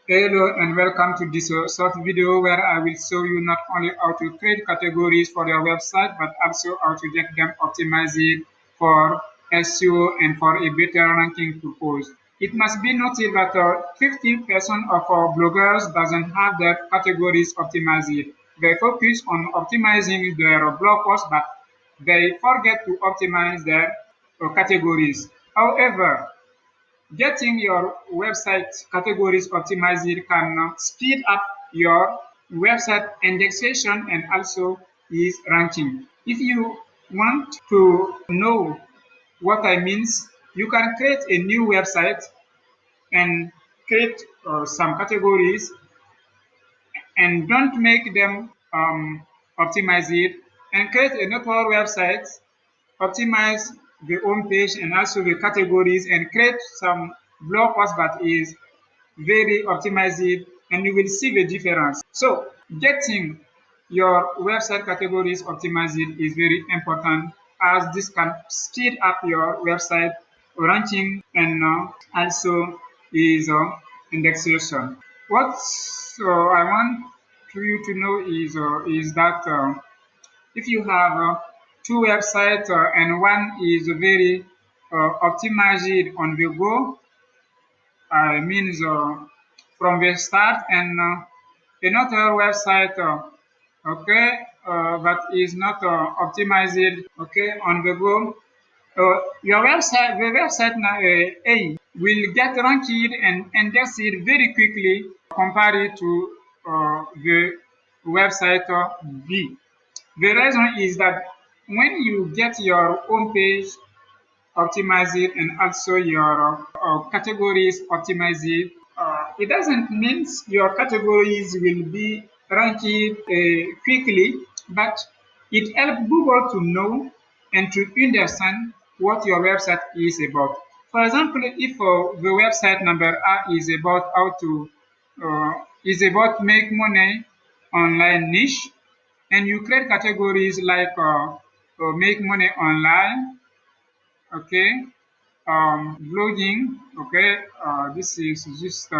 Hello and welcome to this short video where I will show you not only how to create categories for your website but also how to get them optimized for SEO and for a better ranking purpose. It must be noted that 50% of our bloggers doesn't have their categories optimized. They focus on optimizing their blog posts but they forget to optimize their categories. However, getting your website categories optimized can speed up your website indexation and also is ranking. If you want to know what I means, you can create a new website and create some categories and don't make them optimize it and create another website, optimize the home page and also the categories and create some blog post that is very optimized and you will see the difference. So getting your website categories optimized is very important as this can speed up your website ranking and also is indexation. What I want you to know is that if you have two websites and one is very optimized on the go, means from the start and another website that is not optimized on the go, your website, the website A will get ranked and indexed very quickly compared to the website B. The reason is that when you get your home page optimized and also your categories optimized, it doesn't mean your categories will be ranked quickly, but it helps Google to know and to understand what your website is about. For example, if the website number A is about make money online niche, and you create categories like make money online, okay, blogging, okay, this is just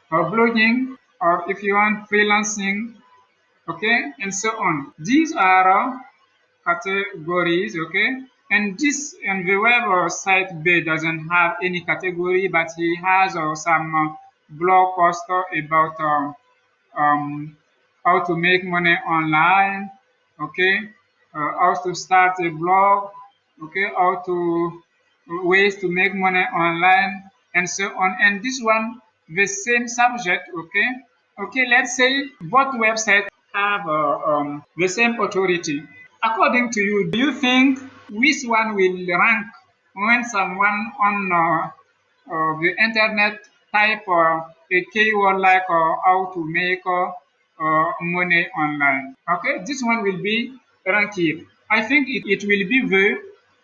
blogging, or if you want freelancing, okay, and so on. These are categories, okay, and this and the website B doesn't have any category, but he has some blog post about how to make money online, okay, how to start a blog, okay, how to ways to make money online and so on. And this one, the same subject, okay, okay, let's say both websites have the same authority. According to you, do you think which one will rank when someone on the internet type a keyword like how to make money online? Okay, this one will be ranked. I think it will be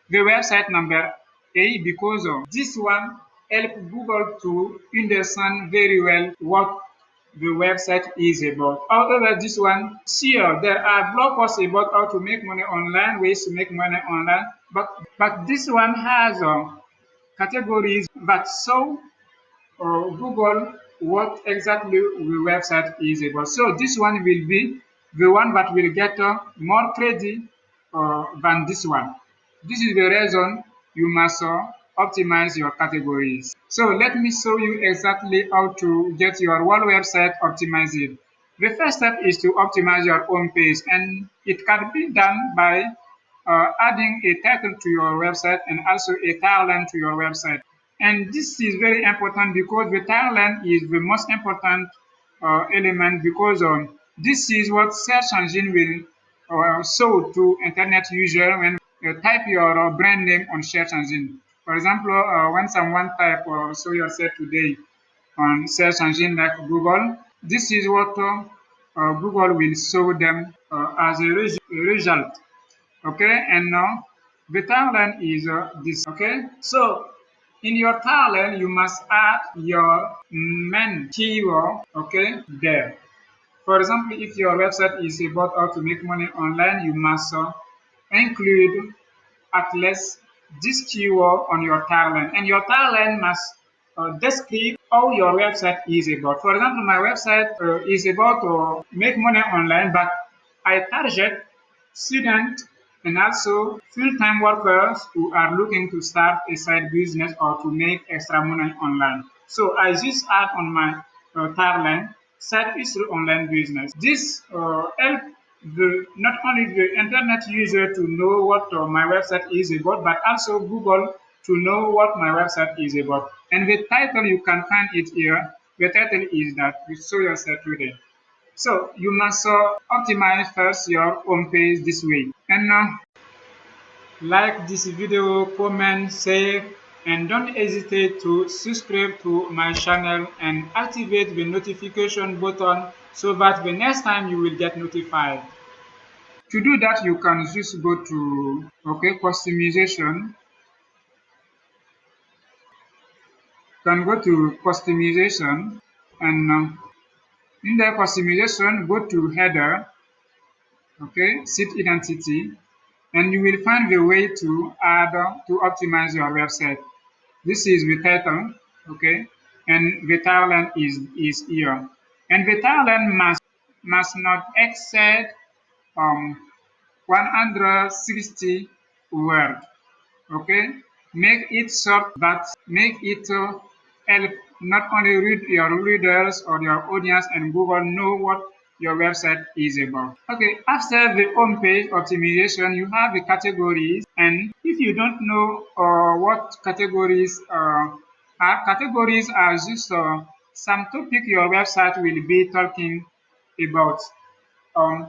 the website number A because this one help Google to understand very well what the website is about. However, this one, sure, there are blog posts about how to make money online, ways to make money online, but this one has categories that show Google what exactly the website is about. So this one will be the one that will get more credit than this one. This is the reason you must optimize your categories. So let me show you exactly how to get your whole website optimized. The first step is to optimize your home page, and it can be done by adding a title to your website and also a tagline to your website. And this is very important because the tagline is the most important element because this is what search engine will show to internet user when you type your brand name on search engine. For example, when someone type show yourself today on search engine like Google, this is what Google will show them as a result. Okay, and now the tagline is this. Okay, so in your tagline you must add your main keyword, okay, there. For example, if your website is about how to make money online, you must include at least this keyword on your tagline, and your tagline must describe how your website is about. For example, my website is about make money online, but I target students and also full-time workers who are looking to start a side business or to make extra money online. So I just add on my tagline, side hustle online business. This help not only the internet user to know what my website is about, but also Google to know what my website is about. And the title, you can find it here. The title is that you show yourself today. So you must optimize first your home page this way. And like this video, comment, save, and don't hesitate to subscribe to my channel and activate the notification button so that the next time you will get notified. To do that, you can just go to customization. You can go to customization and in the customization, go to header, site identity, and you will find the way to add to optimize your website. This is the title, and the timeline is here. And the timeline must not exceed 160 words. Make it short, but make it help not only read your readers or your audience and Google know what your website is about. After the home page optimization, you have the categories, and if you don't know what categories are just some topic your website will be talking about. Um,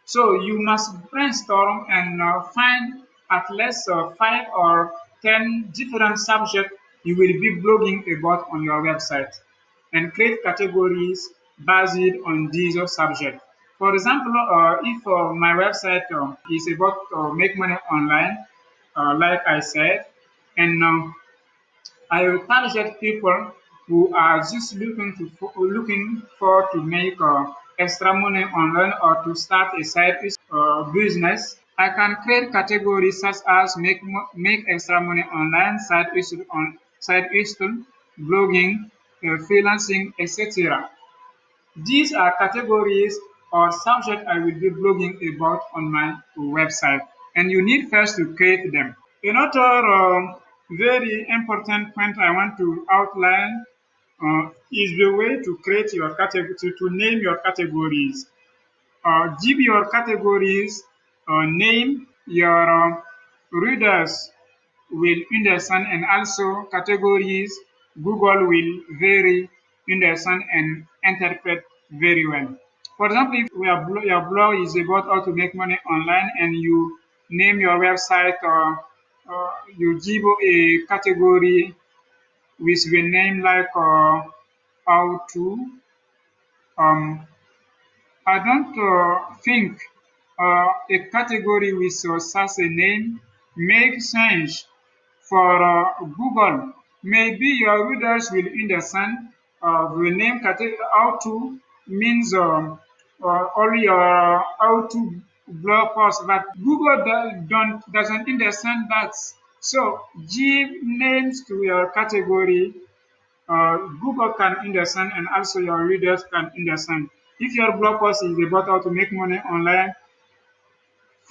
so you must brainstorm and find at least 5 or 10 different subjects you will be blogging about on your website and create categories based on these subjects. For example, if my website is about make money online, like I said, and I will target people who are just looking for to make extra money online or to start a side business. I can create categories such as make extra money online, side hustle, blogging, freelancing, etc. These are categories or subjects I will be blogging about on my website, and you need first to create them. Another very important point I want to outline is the way to create your category, to name your categories. Give your categories name your readers will understand, and also categories Google will very understand and interpret very well. For example, if your blog is about how to make money online and you name your website or you give a category with the name like how to um, I don't think a category with such a name makes sense for Google. Maybe your readers will understand the name how to means only how to blog post, but Google doesn't understand that. So give names to your category Google can understand and also your readers can understand. If your blog post is about how to make money online,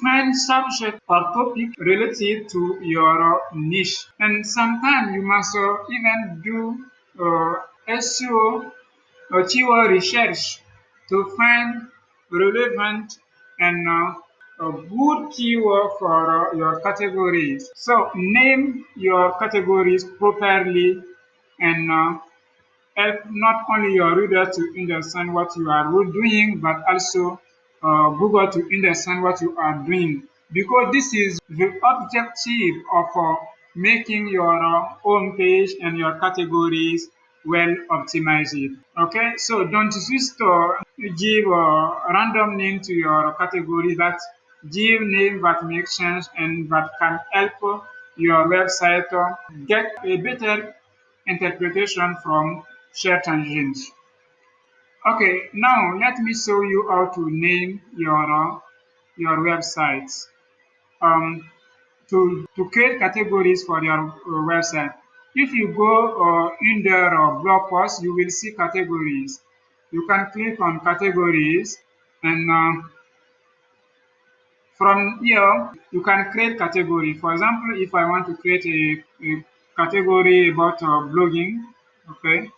find subject or topic related to your niche. And sometimes you must even do SEO or keyword research to find relevant and a good keyword for your categories. So name your categories properly and help not only your reader to understand what you are doing, but also Google to understand what you are doing. Because this is the objective of making your home page and your categories well optimized. So don't just give a random name to your category, but give name that makes sense and that can help your website get a better interpretation from search engines. Now let me show you how to name your websites. To create categories for your website. If you go in their blog post, you will see categories. You can click on categories, and from here you can create category. For example, if I want to create a category about blogging, okay,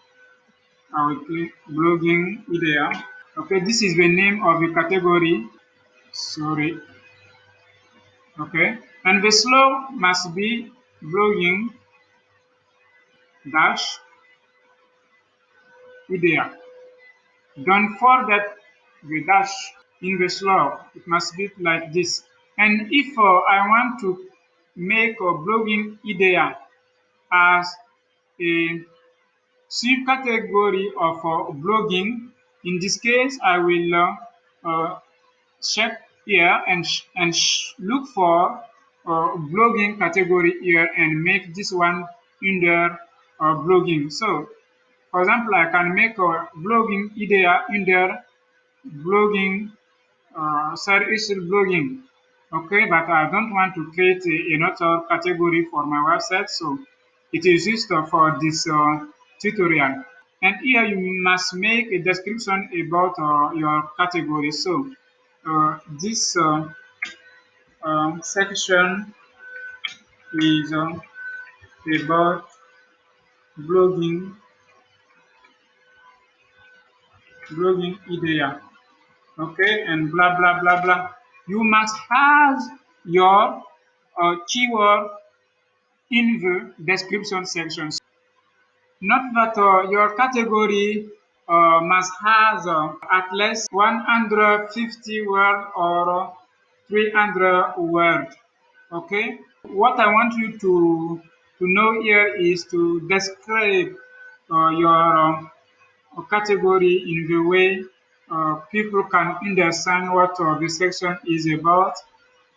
I will click blogging idea. Okay, this is the name of the category. Sorry. Okay, and the slug must be blogging dash idea. Don't forget the dash in the slug. It must be like this. And if I want to make a blogging idea as a subcategory of blogging, in this case, I will check here and look for blogging category here and make this one under blogging. So, for example, I can make a blogging idea under blogging, service blogging. Okay, but I don't want to create another category for my website, so it is just for this tutorial. And here you must make a description about your category. So this section is about blogging, blogging idea. Okay, and blah blah blah blah. You must have your keyword in the description section. Not that your category must have at least 150 word or 300 word. Okay. What I want you to know here is to describe your category in the way people can understand what the section is about,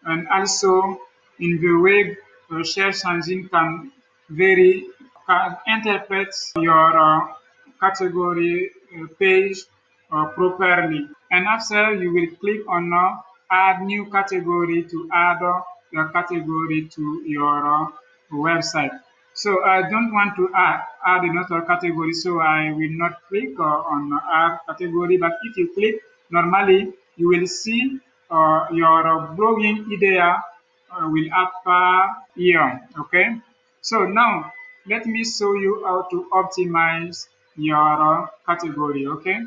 and also in the way search engine can very can interpret your category page properly. And after, you will click on add new category to add your category to your website. So I don't want to add another category, so I will not click on add category. But if you click, normally you will see your blogging idea will appear here. Okay. So now let me show you how to optimize your category. Okay.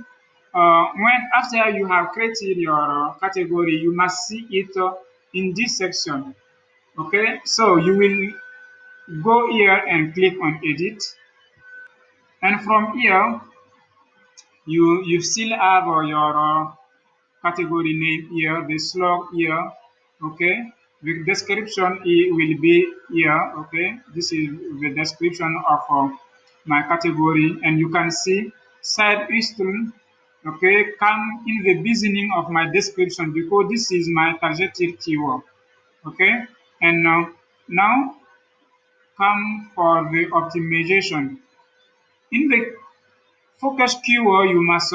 When after you have created your category, you must see it in this section. Okay. So you will go here and click on edit, and from here you still have your category name here, the slug here. Okay, the description will be here. Okay, this is the description of my category, and you can see side history. Okay, come in the beginning of my description because this is my targeted keyword. Okay, and now come for the optimization. In the focus keyword, you must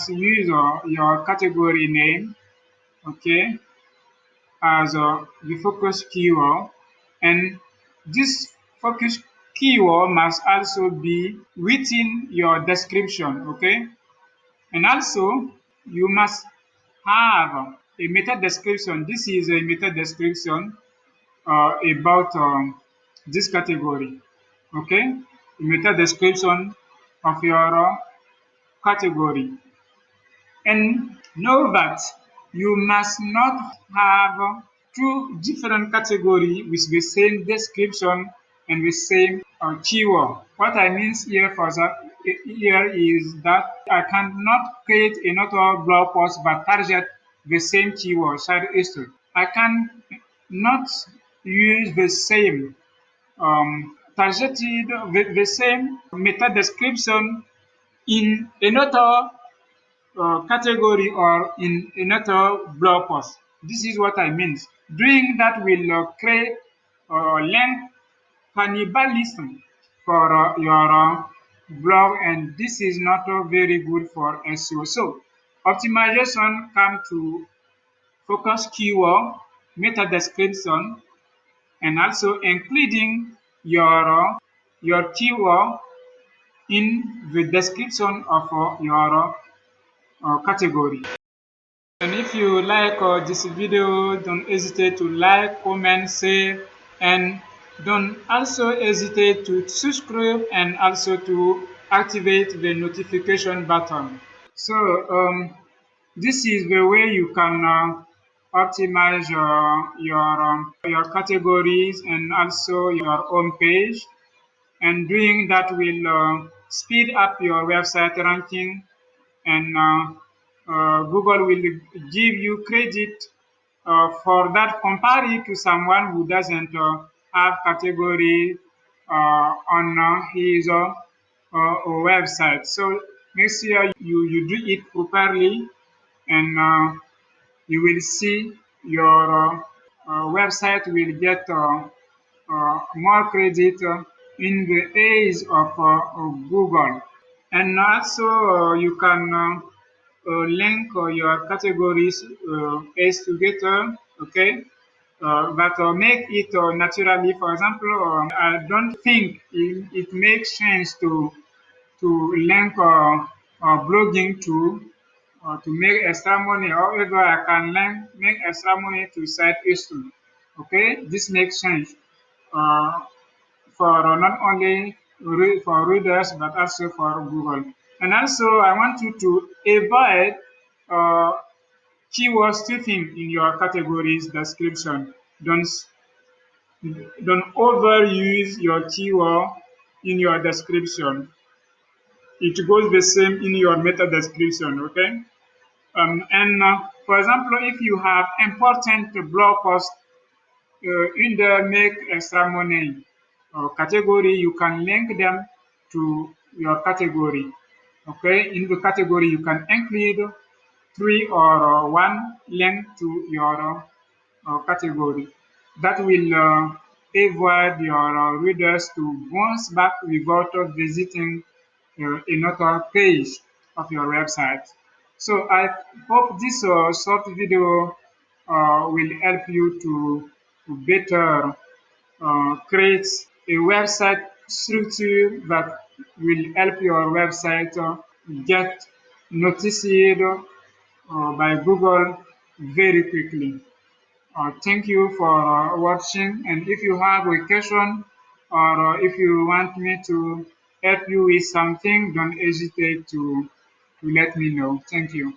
use your category name, okay, as the focus keyword, and this focus keyword must also be within your description, okay, and also you must have a meta description. This is a meta description about this category. Okay, meta description of your category, and know that you must not have two different categories with the same description and the same keyword. What I mean here for that here is that I cannot create another blog post but target the same keyword side history. I can not use the same targeted the same meta description in another category or in another blog post. This is what I mean. Doing that will create length cannibalism for your blog, and this is not very good for SEO. So optimization come to focus keyword, meta description, and also including your keyword in the description of your category. And if you like this video, don't hesitate to like, comment, share, and don't also hesitate to subscribe and also to activate the notification button. So this is the way you can optimize your categories and also your home page, and doing that will speed up your website ranking, and Google will give you credit for that, compare it to someone who doesn't have category on his website. So make sure you do it properly, and you will see your website will get more credit in the eyes of Google. And also you can link your categories as together, okay? But make it naturally. For example, I don't think it makes sense to link blogging to make extra money. However, I can make extra money to side hustle. Okay, this makes sense for not only for readers but also for Google. And also, I want you to avoid uh, keyword stuffing in your categories description. Don't overuse your keyword in your description. It goes the same in your meta description. Okay. And for example, if you have important blog posts in the make extra money category, you can link them to your category. Okay, in the category you can include three or one link to your category. That will avoid your readers to bounce back without visiting another page of your website. So I hope this short video will help you to better create a website structure that will help your website get noticed by Google very quickly. Thank you for watching, and if you have a question or if you want me to help you with something, don't hesitate to let me know. Thank you.